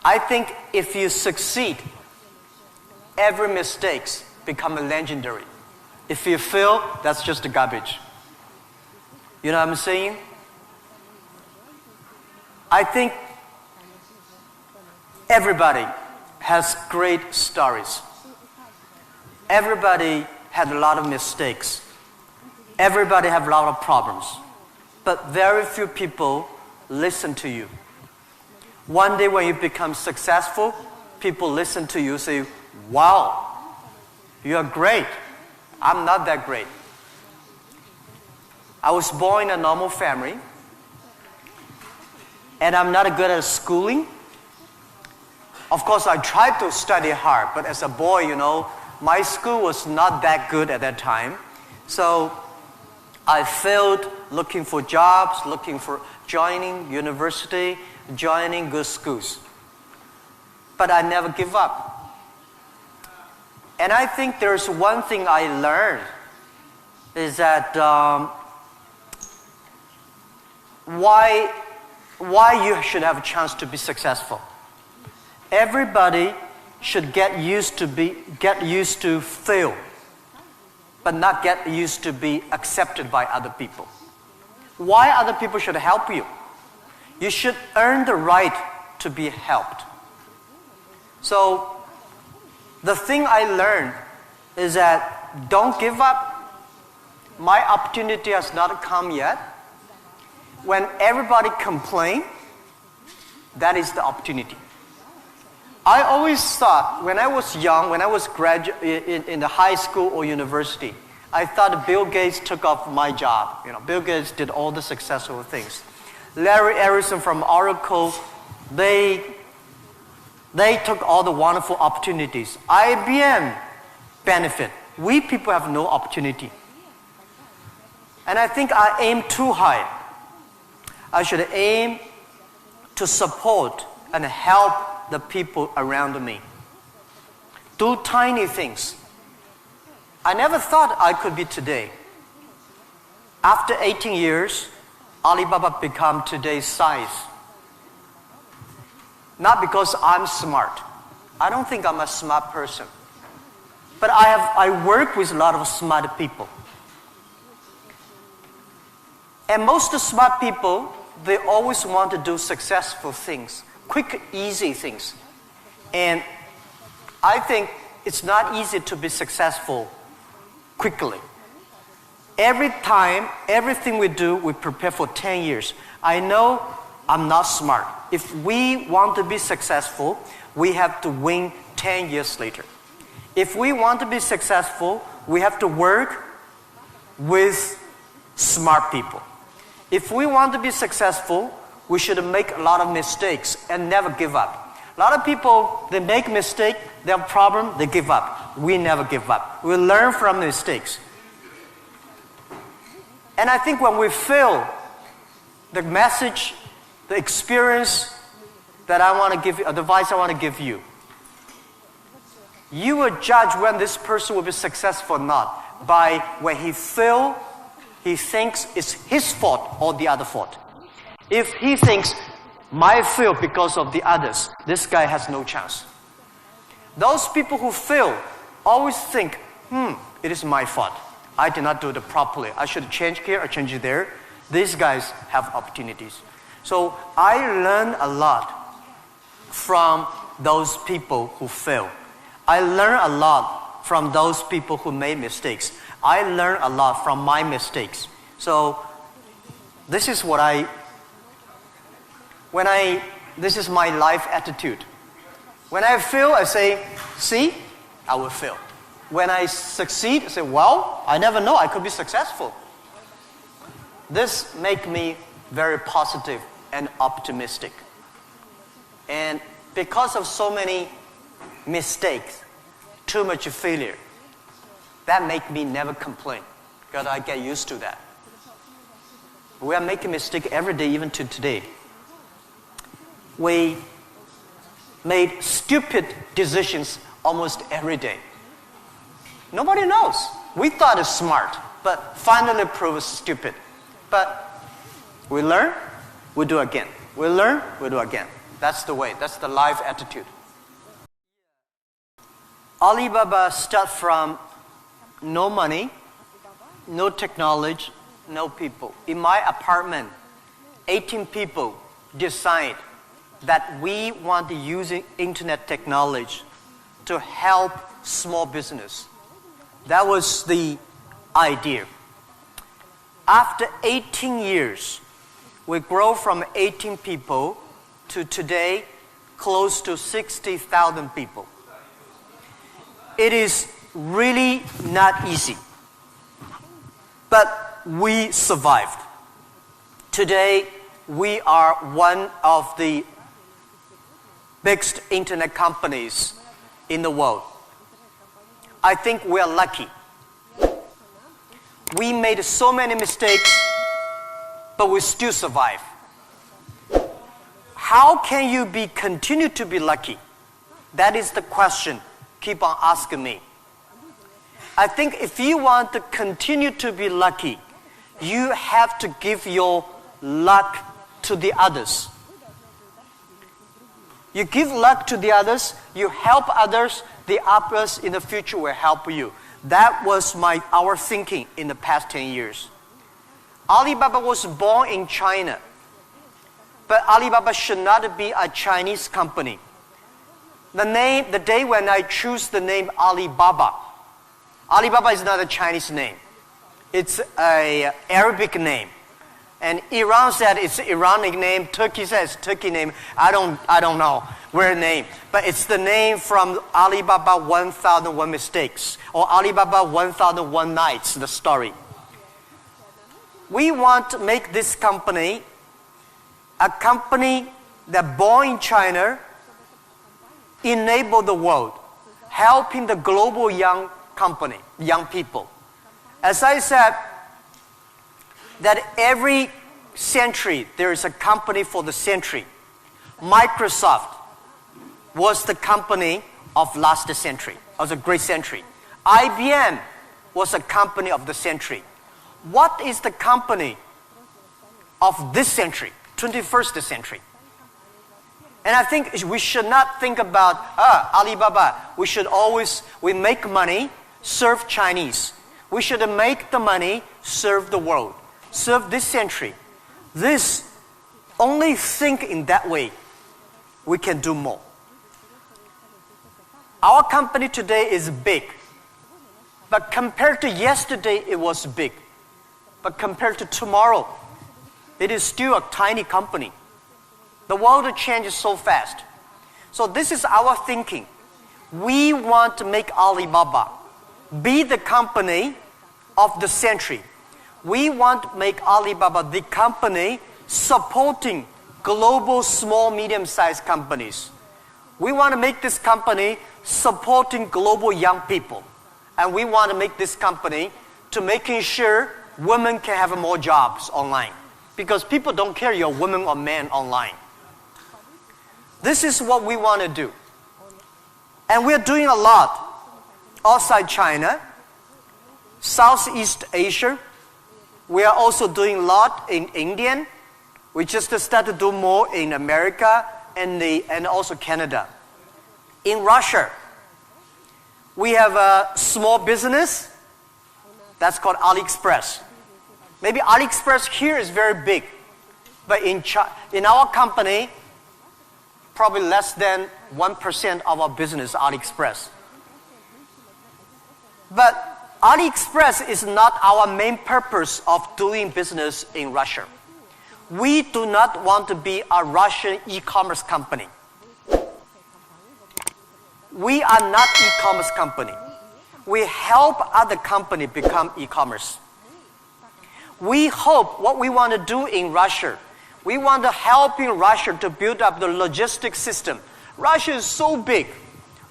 I think if you succeed, every mistake becomes legendary. If you fail, that's just garbage. You know what I'm saying? I think everybody has great stories. Everybody had a lot of mistakes. Everybody have a lot of problems. But very few people listen to you. One day when you become successful, people listen to you, say, wow, you are great. I'm not that great. I was born in a normal family, and I'm not good at schooling. Of course, I tried to study hard, but as a boy, my school was not that good at that time. So I failed looking for jobs, looking for joining university, joining good schools. But I never give up. And I think there's one thing I learned is that why you should have a chance to be successful. Everybody should get used to fail, but not get used to be accepted by other people. Why other people should help you? You should earn the right to be helped. So the thing I learned is that don't give up. My opportunity has not come yet. When everybody complains, that is the opportunity. I always thought when I was young, when I was in the high school or university, I thought Bill Gates took off my job. Bill Gates did all the successful things. Larry Ellison from Oracle, they took all the wonderful opportunities. IBM benefit. We people have no opportunity. And I think I aim too high. I should aim to support and help the people around me. Do tiny things. I never thought I could be today. After 18 years, Alibaba become today's size. Not because I'm smart. I don't think I'm a smart person. But I work with a lot of smart people. And most smart people, they always want to do successful things. Quick, easy things. And I think it's not easy to be successful quickly. Every time, everything we do, we prepare for 10 years. I know I'm not smart. If we want to be successful, we have to win 10 years later. If we want to be successful, we have to work with smart people. If we want to be successful, we should make a lot of mistakes and never give up. A lot of people, they make mistakes, they have a problem, they give up. We never give up. We learn from mistakes. And I think when we fail, the message, the experience that I want to give you, advice I want to give you, you will judge when this person will be successful or not by when he fails, he thinks it's his fault or the other fault. If he thinks, my fail because of the others, this guy has no chance. Those people who fail always think, it is my fault. I did not do it properly. I should change here or change it there. These guys have opportunities. So I learned a lot from those people who fail. I learned a lot from those people who made mistakes. I learned a lot from my mistakes. So this is what this is my life attitude. When I fail, I say, see, I will fail. When I succeed, I say, well, I never know, I could be successful. This makes me very positive and optimistic. And because of so many mistakes, too much failure, that makes me never complain, because I get used to that. We are making mistakes every day, even to today. We made stupid decisions almost every day. Nobody knows. We thought it's smart, but finally proved stupid. But we learn, we do again. We learn, we do again. That's the way. That's the life attitude. Alibaba started from no money, no technology, no people. In my apartment, 18 people decide that we want to use internet technology to help small business. That was the idea. After 18 years, we grow from 18 people to today close to 60,000 people. It is really not easy, but we survived. Today, we are one of the biggest internet companies in the world. I think we are lucky. We made so many mistakes, but we still survive. How can you continue to be lucky? That is the question. Keep on asking me. I think if you want to continue to be lucky, you have to give your luck to the others. You give luck to the others, you help others, the others in the future will help you. That was our thinking in the past 10 years. Alibaba was born in China, but Alibaba should not be a Chinese company. The day when I choose the name Alibaba, Alibaba is not a Chinese name. It's an Arabic name. And Iran said it's Iranic name. Turkey says Turkey name. I don't know where name. But it's the name from Alibaba 1001 Mistakes or Alibaba 1001 Nights, the story. We want to make this company a company that born in China, enable the world, helping the global young people. As I said, that every century there is a company for the century. Microsoft was the company of last century, of a great century. IBM was a company of the century. What is the company of this century, 21st century? And I think we should not think about Alibaba. We make money, serve Chinese. We should make the money, serve the world, serve this century. Only think in that way, we can do more. Our company today is big, but compared to yesterday, it was big. But compared to tomorrow, it is still a tiny company. The world changes so fast. So this is our thinking. We want to make Alibaba be the company of the century. We want to make Alibaba the company supporting global small, medium-sized companies. We want to make this company supporting global young people. And we want to make this company to making sure women can have more jobs online. Because people don't care you're woman or man online. This is what we want to do. And we're doing a lot outside China, Southeast Asia. We are also doing a lot in India. We just started to do more in America and also Canada. In Russia, we have a small business that's called AliExpress. Maybe AliExpress here is very big, but in our company, probably less than 1% of our business is AliExpress. But AliExpress is not our main purpose of doing business in Russia. We do not want to be a Russian e-commerce company. We are not e-commerce company. We help other company become e-commerce. We hope what we want to do in Russia, we want to help in Russia to build up the logistics system. Russia is so big.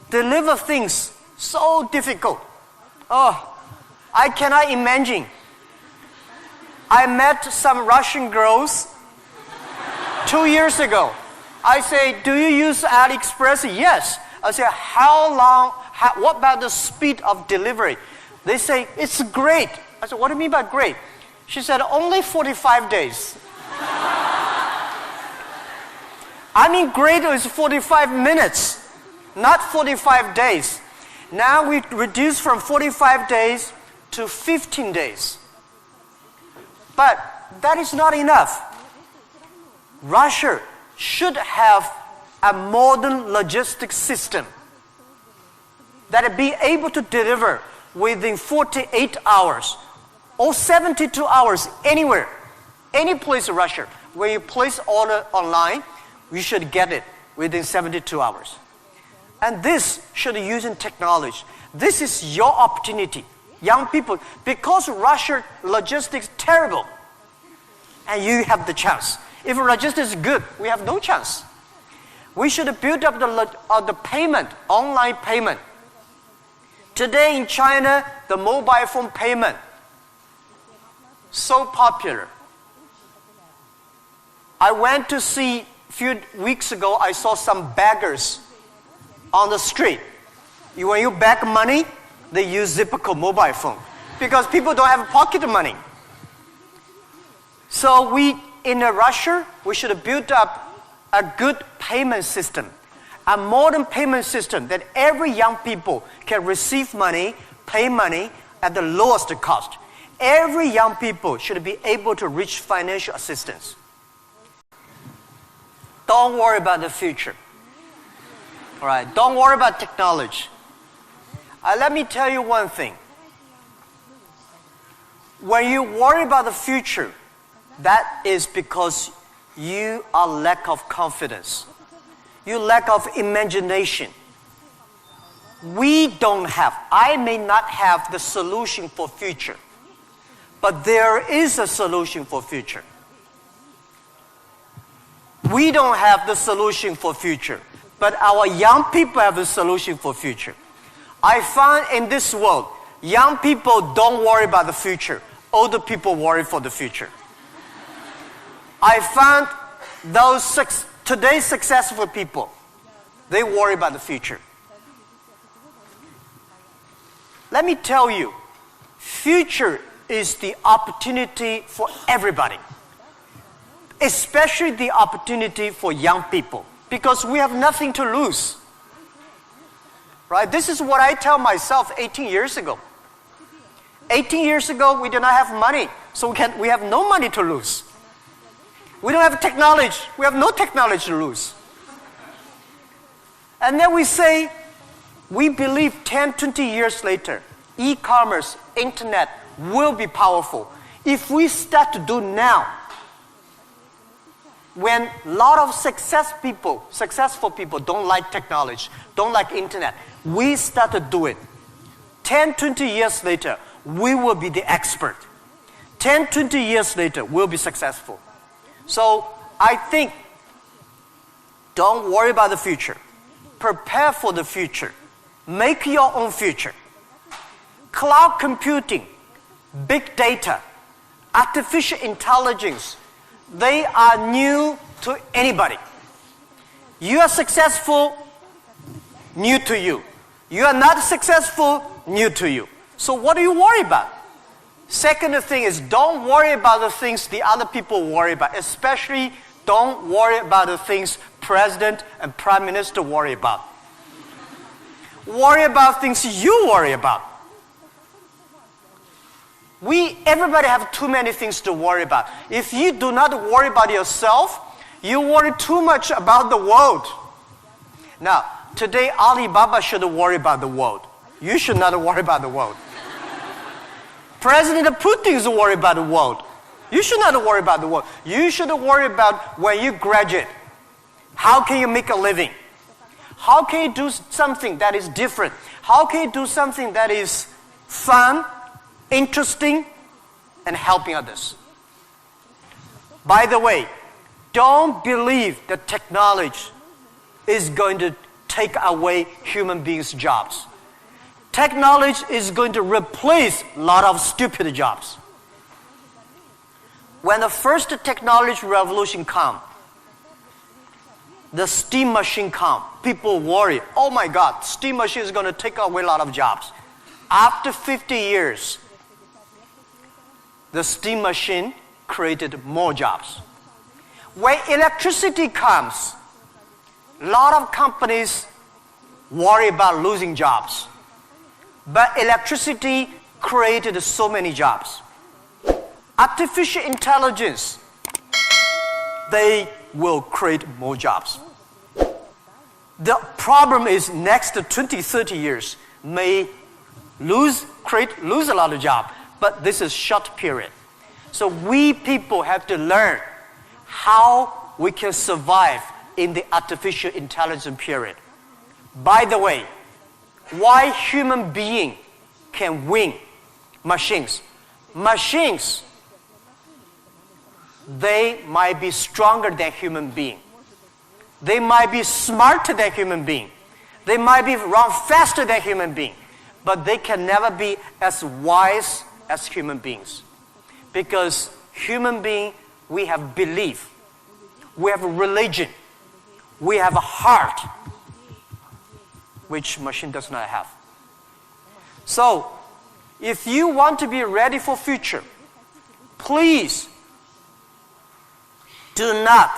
Deliver things so difficult. Oh, I cannot imagine. I met some Russian girls 2 years ago. I say, do you use AliExpress? Yes. I say, what about the speed of delivery? They say, it's great. I said, what do you mean by great? I mean, greater is 45 minutes, not 45 days. Now we reduce from 45 days to 15 days. But that is not enough. Russia should have a modern logistics system that will be able to deliver within 48 hours or 72 hours anywhere, any place in Russia. When you place order online, you should get it within 72 hours. And this should be using technology. This is your opportunity, young people, because Russia logistics is terrible, and you have the chance. If logistics is good, we have no chance. We should build up the payment, online payment. Today in China, the mobile phone payment, so popular. I went to see, a few weeks ago, I saw some beggars on the street. When you beg money, they use Zipco mobile phone because people don't have pocket money. So in Russia, we should build up a good payment system, a modern payment system that every young people can receive money, pay money at the lowest cost. Every young people should be able to reach financial assistance. Don't worry about the future. All right, don't worry about technology. Let me tell you one thing. When you worry about the future, that is because you are lack of confidence. You lack of imagination. We don't have, I may not have the solution for future, but there is a solution for future. We don't have the solution for future, but our young people have the solution for future. I find in this world, young people don't worry about the future. Older people worry for the future. I found today's successful people, they worry about the future. Let me tell you, future is the opportunity for everybody, especially the opportunity for young people, because we have nothing to lose. Right? This is what I tell myself 18 years ago. 18 years ago, we did not have money, so we have no money to lose. We don't have technology. We have no technology to lose. And then we say, we believe 10, 20 years later, e-commerce, internet will be powerful. If we start to do now, when a lot of successful people don't like technology, don't like internet, we start to do it. 10, 20 years later, we will be the expert. 10, 20 years later, we'll be successful. So I think, don't worry about the future. Prepare for the future. Make your own future. Cloud computing, big data, artificial intelligence, they are new to anybody. You are successful, new to you. You are not successful, new to you. So what do you worry about? Second thing is, don't worry about the things the other people worry about. Especially, don't worry about the things President and Prime Minister worry about. Worry about things you worry about. Everybody have too many things to worry about. If you do not worry about yourself, you worry too much about the world. Now, today Alibaba should worry about the world. You should not worry about the world. President Putin is worried about the world. You should not worry about the world. You should worry about when you graduate. How can you make a living? How can you do something that is different? How can you do something that is fun, interesting, and helping others? By the way, don't believe that technology is going to take away human beings' jobs. Technology is going to replace a lot of stupid jobs. When the first technology revolution came, the steam machine came, people worry, oh my God, steam machine is going to take away a lot of jobs. After 50 years, the steam machine created more jobs. When electricity comes, A lot of companies worry about losing jobs. But electricity created so many jobs. Artificial intelligence, they will create more jobs. The problem is next 20, 30 years may lose a lot of jobs, but this is short period. So we people have to learn how we can survive in the artificial intelligence period. By the way, why human being can win machines? Machines, they might be stronger than human being. They might be smarter than human being. They might be run faster than human being. But they can never be as wise as human beings. Because human being, we have belief. We have a religion. We have a heart, which machine does not have. So, if you want to be ready for future, please do not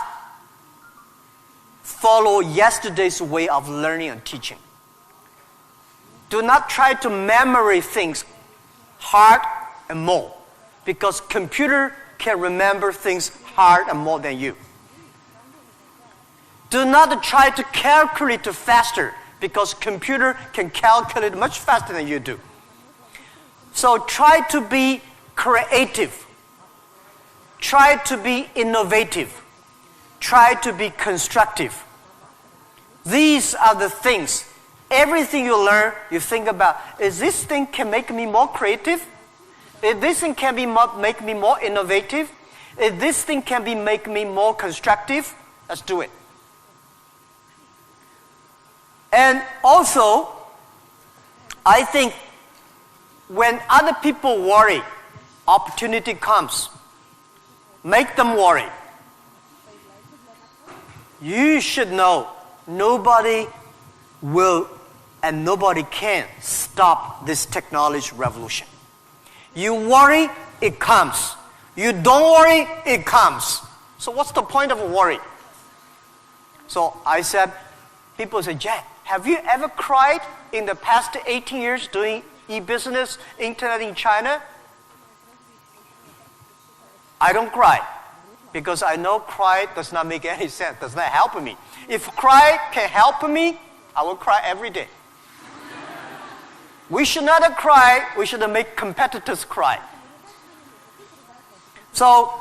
follow yesterday's way of learning and teaching. Do not try to memory things hard and more, because computer can remember things hard and more than you. Do not try to calculate faster, because computer can calculate much faster than you do. So try to be creative. Try to be innovative. Try to be constructive. These are the things. Everything you learn, you think about, is this thing can make me more creative? If this thing can make me more innovative? If this thing can make me more constructive? Let's do it. And also, I think when other people worry, opportunity comes. Make them worry. You should know nobody will and nobody can stop this technology revolution. You worry, it comes. You don't worry, it comes. So what's the point of worry? So I said, people say, Jack, have you ever cried in the past 18 years doing e-business, internet in China? I don't cry, because I know cry does not make any sense, does not help me. If cry can help me, I will cry every day. We should not cry, we should make competitors cry. So,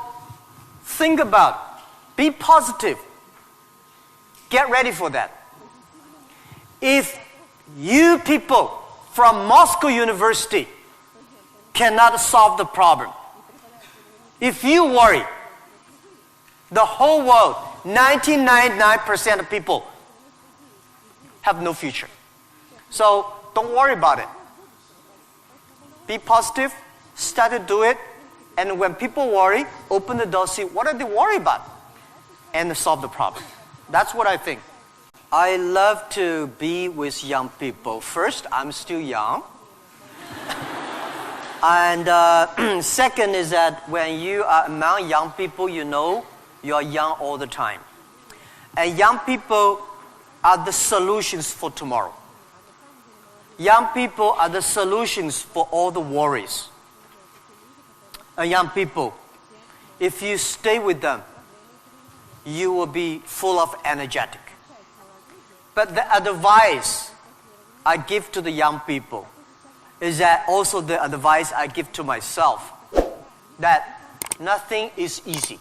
think about, be positive. Get ready for that. If you people from Moscow University cannot solve the problem, if you worry, the whole world, 99.9% of people have no future. So don't worry about it. Be positive, start to do it, and when people worry, open the door, see what are they worried about, and solve the problem. That's what I think. I love to be with young people. First, I'm still young. And second is that when you are among young people, you know you are young all the time. And young people are the solutions for tomorrow. Young people are the solutions for all the worries. And young people, if you stay with them, you will be full of energetic. But the advice I give to the young people is that also the advice I give to myself, that nothing is easy.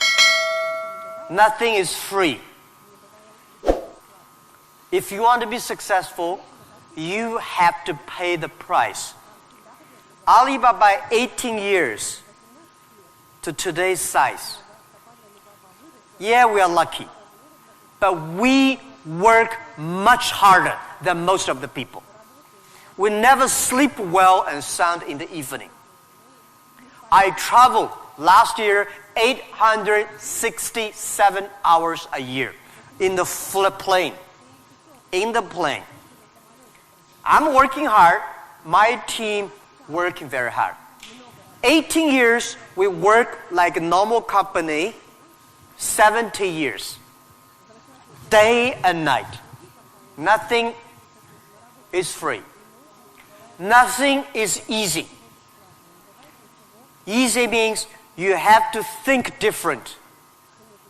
Nothing is free. If you want to be successful, you have to pay the price. Alibaba, 18 years to today's size. Yeah, we are lucky, but we work much harder than most of the people. We never sleep well and sound in the evening. I traveled last year 867 hours a year in the plane. In the plane. I'm working hard. My team working very hard. 18 years, we work like a normal company. 70 years. Day and night. Nothing is free. Nothing is easy. Easy means you have to think different.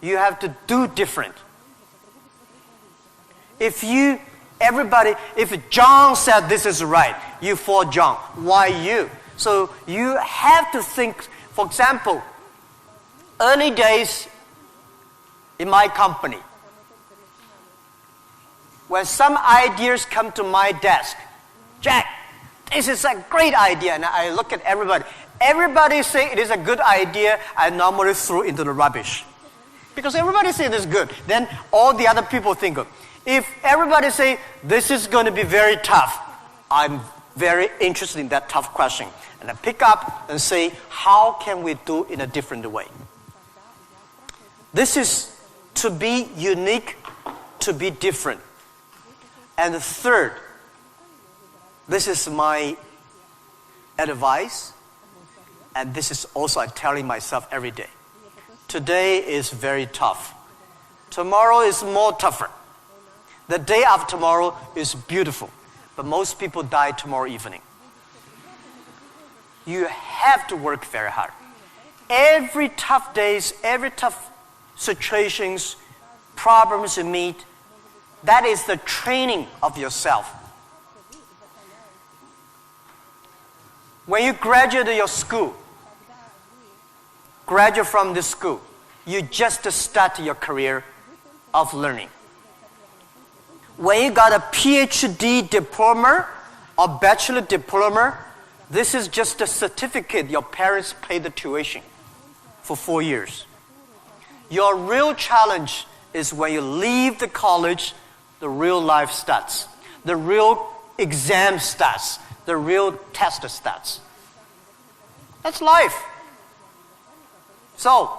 You have to do different. If John said this is right, you follow John. Why you? So you have to think. For example, early days in my company, when some ideas come to my desk, Jack, this is a great idea, and I look at everybody. Everybody say it is a good idea, I normally throw into the rubbish. Because everybody say it is good. Then all the other people think of. If everybody say this is going to be very tough, I'm very interested in that tough question. And I pick up and say, how can we do it in a different way? This is to be unique, to be different. And the third, this is my advice, and this is also I'm telling myself every day. Today is very tough. Tomorrow is more tougher. The day after tomorrow is beautiful, but most people die tomorrow evening. You have to work very hard. Every tough days, every tough situations, problems you meet, that is the training of yourself. When you graduate your school, graduate from this school, you just start your career of learning. When you got a PhD diploma or bachelor diploma, this is just a certificate your parents paid the tuition for 4 years. Your real challenge is when you leave the college, the real life starts. The real exam starts. The real test starts. That's life. So,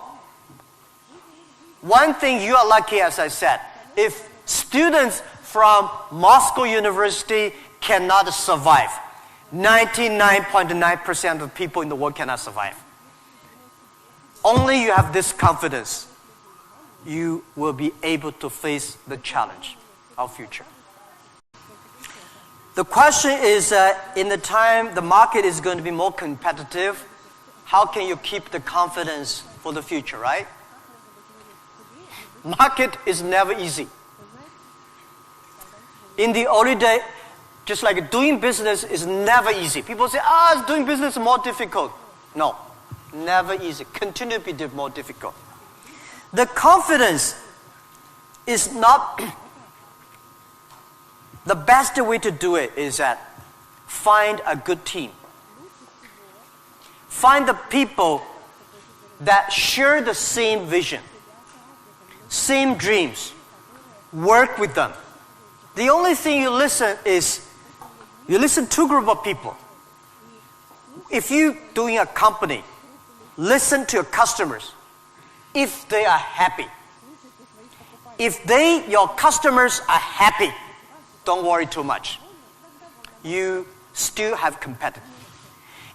one thing you are lucky, as I said, if students from Moscow University cannot survive, 99.9% of people in the world cannot survive. Only you have this confidence, you will be able to face the challenge of future. The question is, in the time the market is going to be more competitive, how can you keep the confidence for the future, right? Market is never easy. In the early day, just like doing business is never easy. People say, doing business is more difficult. No, never easy. Continue to be more difficult. The confidence is not the best way to do it is that find a good team. Find the people that share the same vision, same dreams. Work with them. The only thing you listen is, you listen to a group of people. If you're doing a company, listen to your customers. If they are happy. If your customers are happy, don't worry too much. You still have competitors.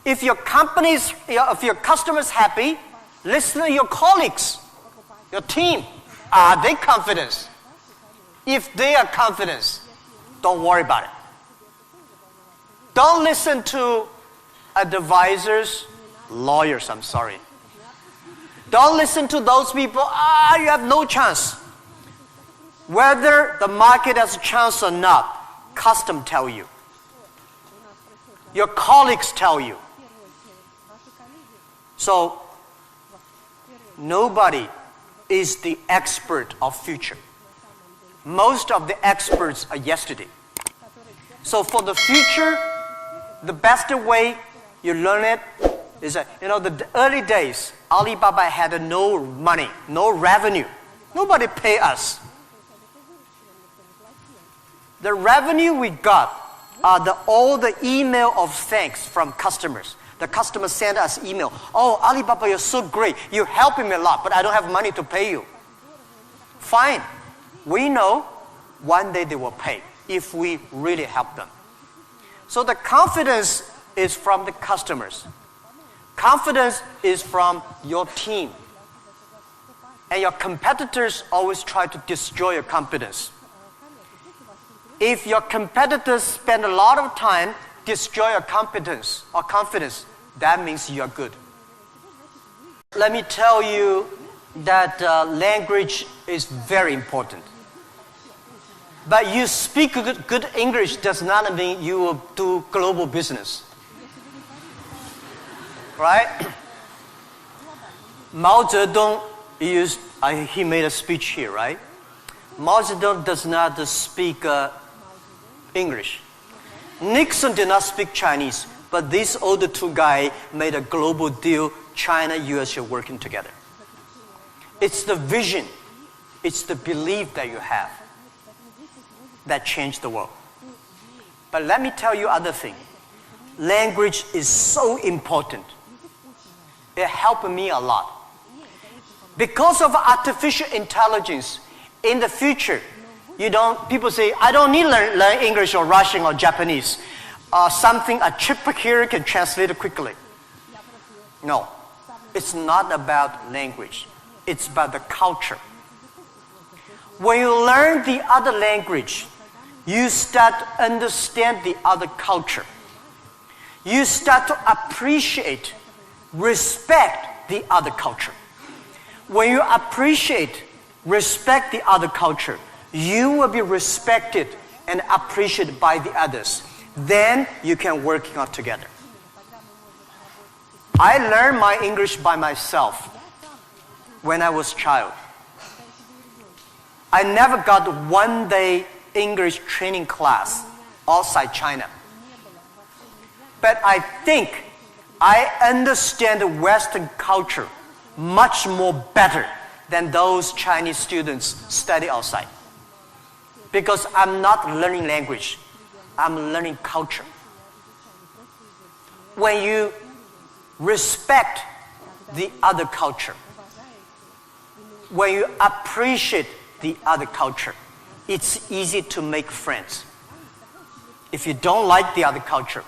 If your customers happy, listen to your colleagues, your team. Are they confident? If they are confident, don't worry about it. Don't listen to advisors, lawyers, I'm sorry. Don't listen to those people, you have no chance. Whether the market has a chance or not, custom tell you. Your colleagues tell you. So, nobody is the expert of future. Most of the experts are yesterday. So for the future, the best way you learn it is that, the early days, Alibaba had no money, no revenue. Nobody pay us. The revenue we got are all the email of thanks from customers. The customers send us email. Oh, Alibaba, you're so great. You're helping me a lot, but I don't have money to pay you. Fine. We know one day they will pay if we really help them. So the confidence is from the customers. Confidence is from your team. And your competitors always try to destroy your confidence. If your competitors spend a lot of time destroy your competence or confidence, that means you're good. Let me tell you that language is very important. But you speak good English does not mean you will do global business. Right? Mao Zedong he made a speech here, right? Mao Zedong does not speak English. Nixon did not speak Chinese, but these other two guys made a global deal. China, US are working together. It's the vision, it's the belief that you have that changed the world. But let me tell you other thing. Language is so important. It helped me a lot. Because of artificial intelligence, in the future, people say, I don't need to learn English or Russian or Japanese. A chip here can translate it quickly. No, it's not about language. It's about the culture. When you learn the other language, you start to understand the other culture. You start to appreciate, respect the other culture. When you appreciate, respect the other culture, you will be respected and appreciated by the others. Then you can work out together. I learned my English by myself when I was a child. I never got one day English training class outside China. But I think I understand the Western culture much more better than those Chinese students study outside. Because I'm not learning language, I'm learning culture. When you respect the other culture, when you appreciate the other culture, it's easy to make friends. If you don't like the other culture,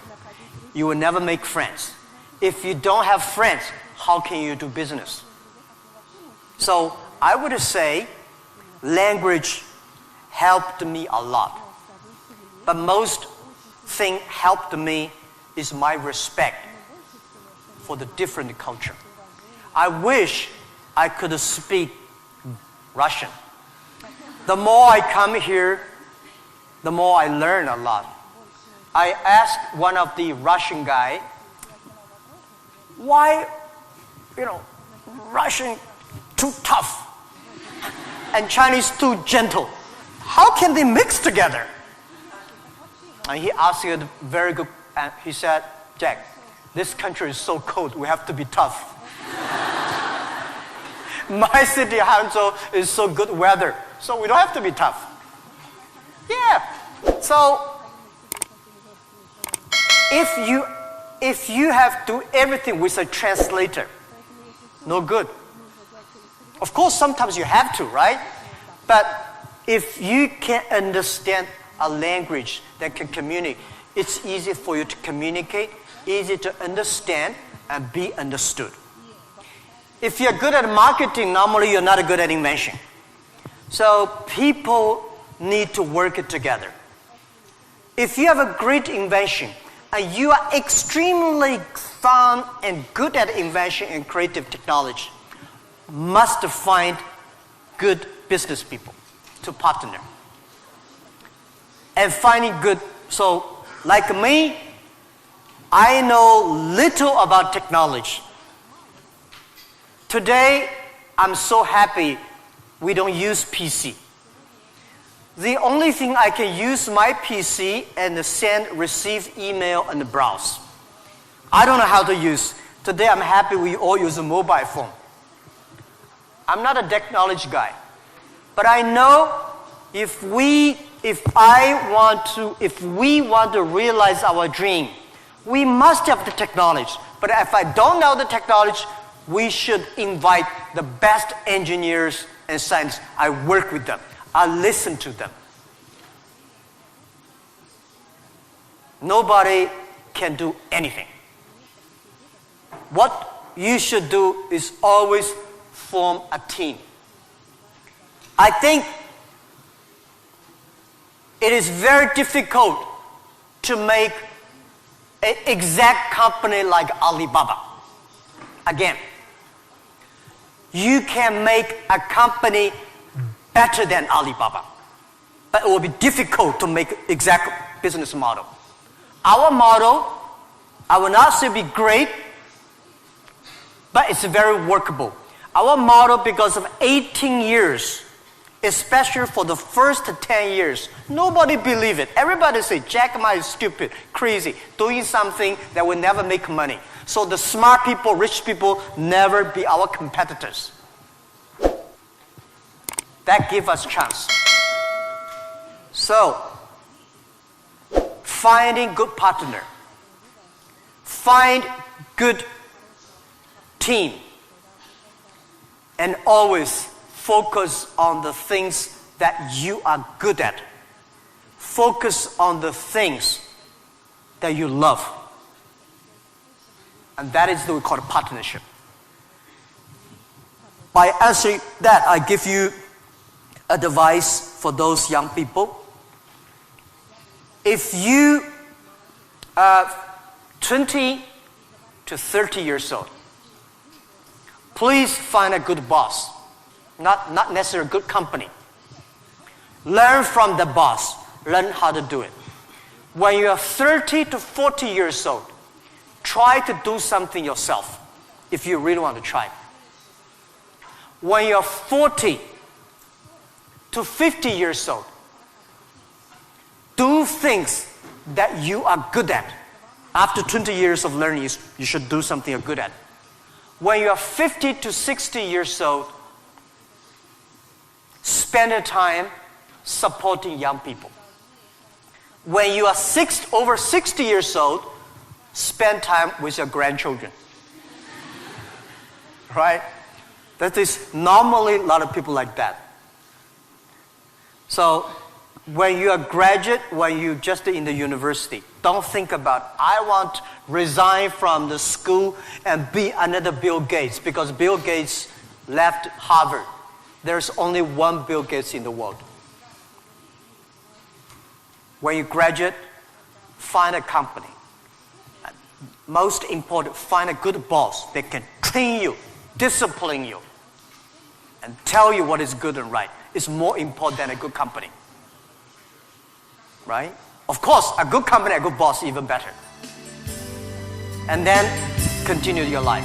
you will never make friends. If you don't have friends, how can you do business? So I would say language helped me a lot. But most thing helped me is my respect for the different culture. I wish I could speak Russian. The more I come here, the more I learn a lot. I asked one of the Russian guy, why, Russian too tough and Chinese too gentle? How can they mix together? And he asked a very good, and he said, Jack, this country is so cold, we have to be tough. My city, Hangzhou, is so good weather, so we don't have to be tough. Yeah. So if you have to do everything with a translator, no good. Of course, sometimes you have to, right? But if you can understand a language that can communicate, it's easy for you to communicate, easy to understand, and be understood. If you're good at marketing, normally you're not good at invention. So people need to work it together. If you have a great invention, and you are extremely fun and good at invention and creative technology, must find good business people to partner. And finding good, so like me, I know little about technology. Today, I'm so happy we don't use PC. The only thing I can use my PC and receive email and browse. I don't know how to use. Today I'm happy we all use a mobile phone. I'm not a technology guy. But I know if we want to realize our dream, we must have the technology. But if I don't know the technology, we should invite the best engineers and scientists. I work with them. I listen to them. Nobody can do anything. What you should do is always form a team. I think It is very difficult to make an exact company like Alibaba. Again, you can make a company better than Alibaba, but it will be difficult to make exact business model. Our model, I will not say be great, but it's very workable. Our model, because of 18 years, especially for the first 10 years, nobody believed it. Everybody say, Jack Ma is stupid, crazy, doing something that will never make money. So the smart people, rich people, never be our competitors. That gives us chance. So, finding good partner, find good team, and always focus on the things that you are good at. Focus on the things that you love. And that is what we call a partnership. By answering that, I give you advice for those young people. If you are 20 to 30 years old, please find a good boss. Not necessarily a good company. Learn from the boss. Learn how to do it. When you are 30 to 40 years old, try to do something yourself if you really want to try. When you are 40 to 50 years old, do things that you are good at. After 20 years of learning, you should do something you're good at. When you are 50 to 60 years old, spend your time supporting young people. When you are over 60 years old, spend time with your grandchildren. Right? That is normally a lot of people like that. So when you are graduate, when you just in the university, don't think about, I want to resign from the school and be another Bill Gates, because Bill Gates left Harvard. There's only one Bill Gates in the world. When you graduate, find a company. Most important, find a good boss that can train you, discipline you, and tell you what is good and right. It's more important than a good company. Right? Of course, a good company, a good boss, even better. And then continue your life.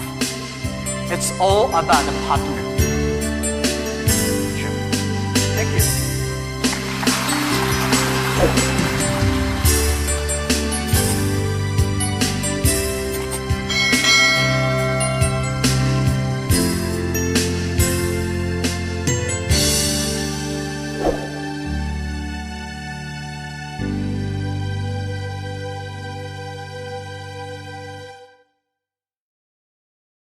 It's all about the partner.